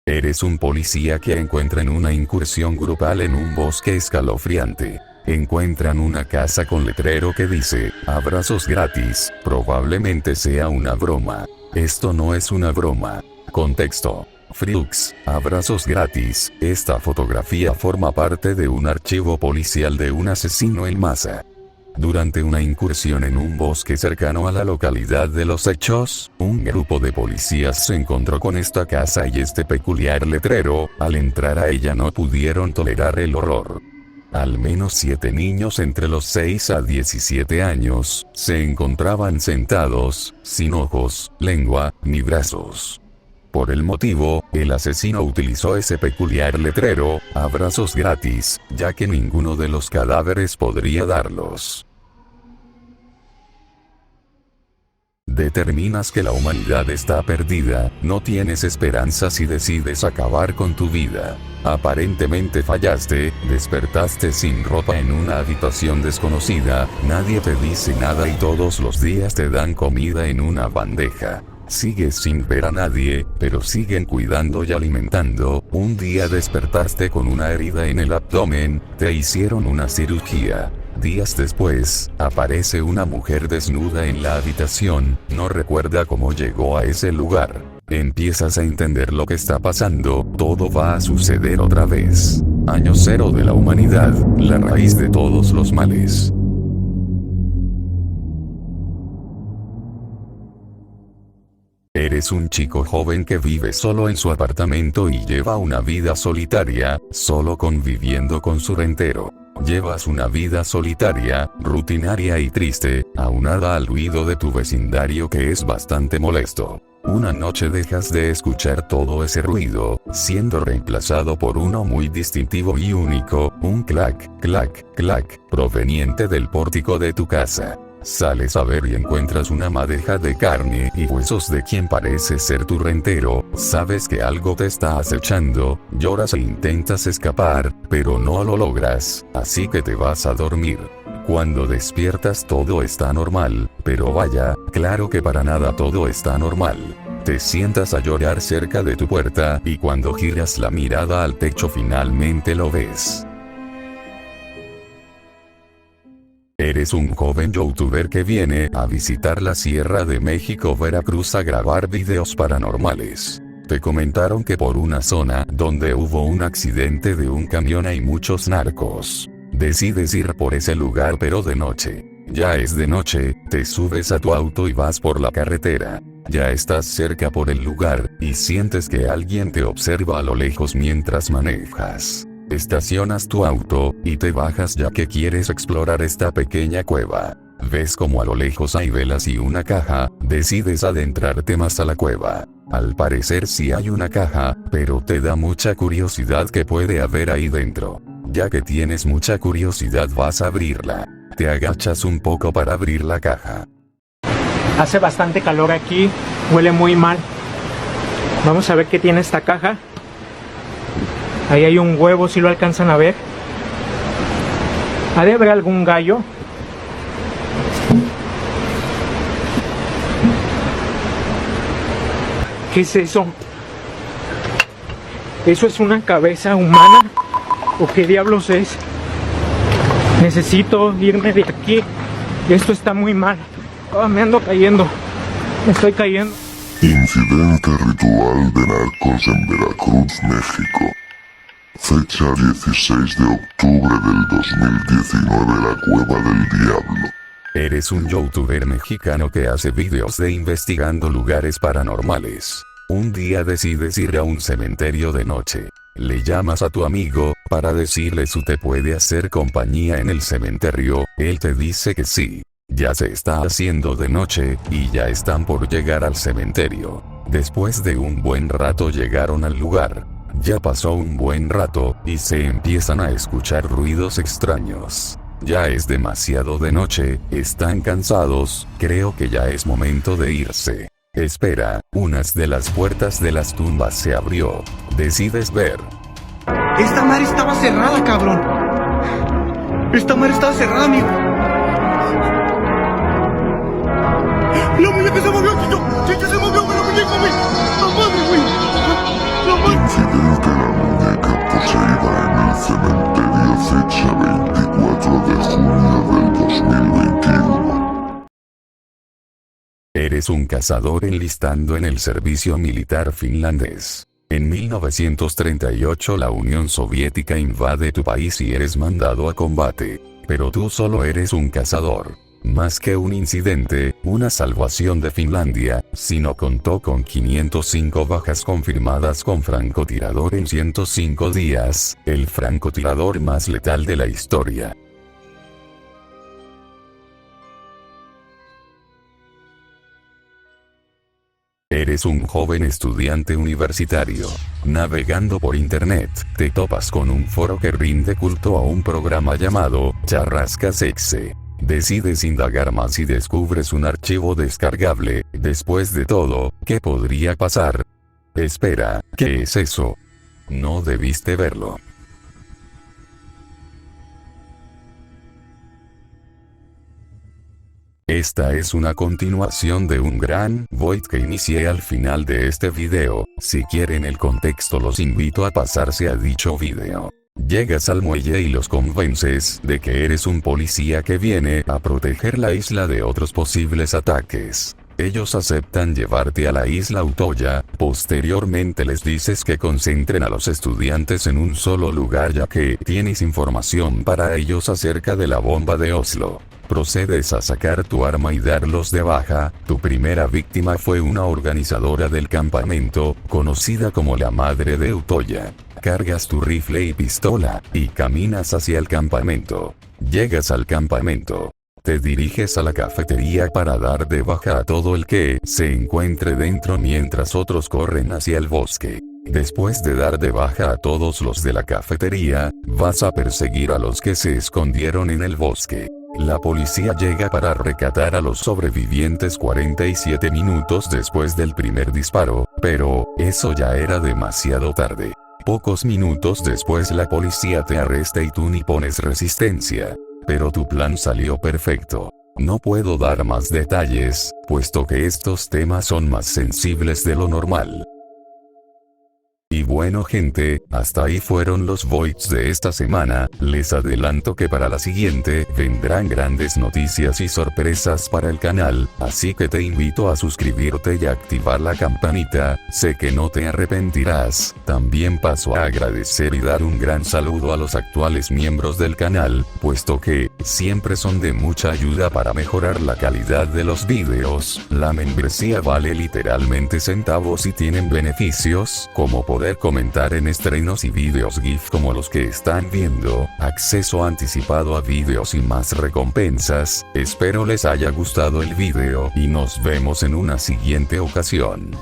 Eres un policía que encuentra en una incursión grupal en un bosque escalofriante. Encuentran una casa con letrero que dice, abrazos gratis, probablemente sea una broma. Esto no es una broma. Contexto. Flux, abrazos gratis, esta fotografía forma parte de un archivo policial de un asesino en masa. Durante una incursión en un bosque cercano a la localidad de los hechos, un grupo de policías se encontró con esta casa y este peculiar letrero. Al entrar a ella no pudieron tolerar el horror. Al menos 7 niños entre los 6 a 17 años, se encontraban sentados, sin ojos, lengua, ni brazos. Por el motivo, el asesino utilizó ese peculiar letrero, abrazos gratis, ya que ninguno de los cadáveres podría darlos. Determinas que la humanidad está perdida, no tienes esperanzas y decides acabar con tu vida. Aparentemente fallaste, despertaste sin ropa en una habitación desconocida, nadie te dice nada y todos los días te dan comida en una bandeja. Sigues sin ver a nadie, pero siguen cuidando y alimentando. Un día despertaste con una herida en el abdomen, te hicieron una cirugía. Días después, aparece una mujer desnuda en la habitación, no recuerda cómo llegó a ese lugar. Empiezas a entender lo que está pasando, todo va a suceder otra vez. Año cero de la humanidad, la raíz de todos los males. Eres un chico joven que vive solo en su apartamento y lleva una vida solitaria, solo conviviendo con su rentero. Llevas una vida solitaria, rutinaria y triste, aunada al ruido de tu vecindario que es bastante molesto. Una noche dejas de escuchar todo ese ruido, siendo reemplazado por uno muy distintivo y único, un clac, clac, clac, proveniente del pórtico de tu casa. Sales a ver y encuentras una madeja de carne y huesos de quien parece ser tu rentero. Sabes que algo te está acechando, lloras e intentas escapar, pero no lo logras, así que te vas a dormir. Cuando despiertas todo está normal, pero vaya, claro que para nada todo está normal. Te sientas a llorar cerca de tu puerta y cuando giras la mirada al techo finalmente lo ves. Eres un joven youtuber que viene a visitar la Sierra de México, Veracruz a grabar videos paranormales. Te comentaron que por una zona donde hubo un accidente de un camión hay muchos narcos. Decides ir por ese lugar pero de noche. Ya es de noche, te subes a tu auto y vas por la carretera. Ya estás cerca por el lugar, y sientes que alguien te observa a lo lejos mientras manejas. Estacionas tu auto, y te bajas ya que quieres explorar esta pequeña cueva. Ves como a lo lejos hay velas y una caja, decides adentrarte más a la cueva. Al parecer sí hay una caja, pero te da mucha curiosidad qué puede haber ahí dentro. Ya que tienes mucha curiosidad vas a abrirla. Te agachas un poco para abrir la caja. Hace bastante calor aquí, huele muy mal. Vamos a ver qué tiene esta caja. Ahí hay un huevo, si lo alcanzan a ver. ¿Ha de haber algún gallo? ¿Qué es eso? ¿Eso es una cabeza humana? ¿O qué diablos es? Necesito irme de aquí. Esto está muy mal. Oh, me ando cayendo. Me estoy cayendo. Incidente ritual de narcos en Veracruz, México. Fecha 16 de octubre del 2019, la Cueva del Diablo. Eres un youtuber mexicano que hace videos de investigando lugares paranormales. Un día decides ir a un cementerio de noche. Le llamas a tu amigo, para decirle si te puede hacer compañía en el cementerio, él te dice que sí. Ya se está haciendo de noche, y ya están por llegar al cementerio. Después de un buen rato llegaron al lugar. Ya pasó un buen rato, y se empiezan a escuchar ruidos extraños. Ya es demasiado de noche, están cansados, creo que ya es momento de irse. Espera, una de las puertas de las tumbas se abrió. Decides ver. Esta madre estaba cerrada, cabrón. Esta madre estaba cerrada, amigo. La muñeca se movió, chicho. Chicho se movió con la muñeca, güey. La madre, güey. La madre. fecha 24 de junio del 2021. Eres un cazador enlistando en el servicio militar finlandés. En 1938 la Unión Soviética invade tu país y eres mandado a combate. Pero tú solo eres un cazador. Más que un incidente, una salvación de Finlandia, sino contó con 505 bajas confirmadas con francotirador en 105 días, el francotirador más letal de la historia. Eres un joven estudiante universitario. Navegando por internet, te topas con un foro que rinde culto a un programa llamado Charrascas Exe. Decides indagar más y descubres un archivo descargable. Después de todo, ¿qué podría pasar? Espera, ¿qué es eso? No debiste verlo. Esta es una continuación de un gran void que inicié al final de este video. Si quieren el contexto los invito a pasarse a dicho video. Llegas al muelle y los convences de que eres un policía que viene a proteger la isla de otros posibles ataques. Ellos aceptan llevarte a la isla Utoya. Posteriormente les dices que concentren a los estudiantes en un solo lugar ya que tienes información para ellos acerca de la bomba de Oslo. Procedes a sacar tu arma y darlos de baja. Tu primera víctima fue una organizadora del campamento, conocida como la Madre de Utoya. Cargas tu rifle y pistola, y caminas hacia el campamento. Llegas al campamento. Te diriges a la cafetería para dar de baja a todo el que se encuentre dentro mientras otros corren hacia el bosque. Después de dar de baja a todos los de la cafetería, vas a perseguir a los que se escondieron en el bosque. La policía llega para rescatar a los sobrevivientes 47 minutos después del primer disparo, pero eso ya era demasiado tarde. Pocos minutos después la policía te arresta y tú ni pones resistencia. Pero tu plan salió perfecto. No puedo dar más detalles, puesto que estos temas son más sensibles de lo normal. Y bueno gente, hasta ahí fueron los voids de esta semana. Les adelanto que para la siguiente vendrán grandes noticias y sorpresas para el canal, así que te invito a suscribirte y activar la campanita, sé que no te arrepentirás. También paso a agradecer y dar un gran saludo a los actuales miembros del canal, puesto que siempre son de mucha ayuda para mejorar la calidad de los vídeos. La membresía vale literalmente centavos y tienen beneficios, como poder comentar en estrenos y vídeos GIF como los que están viendo, acceso anticipado a vídeos y más recompensas. Espero les haya gustado el vídeo y nos vemos en una siguiente ocasión.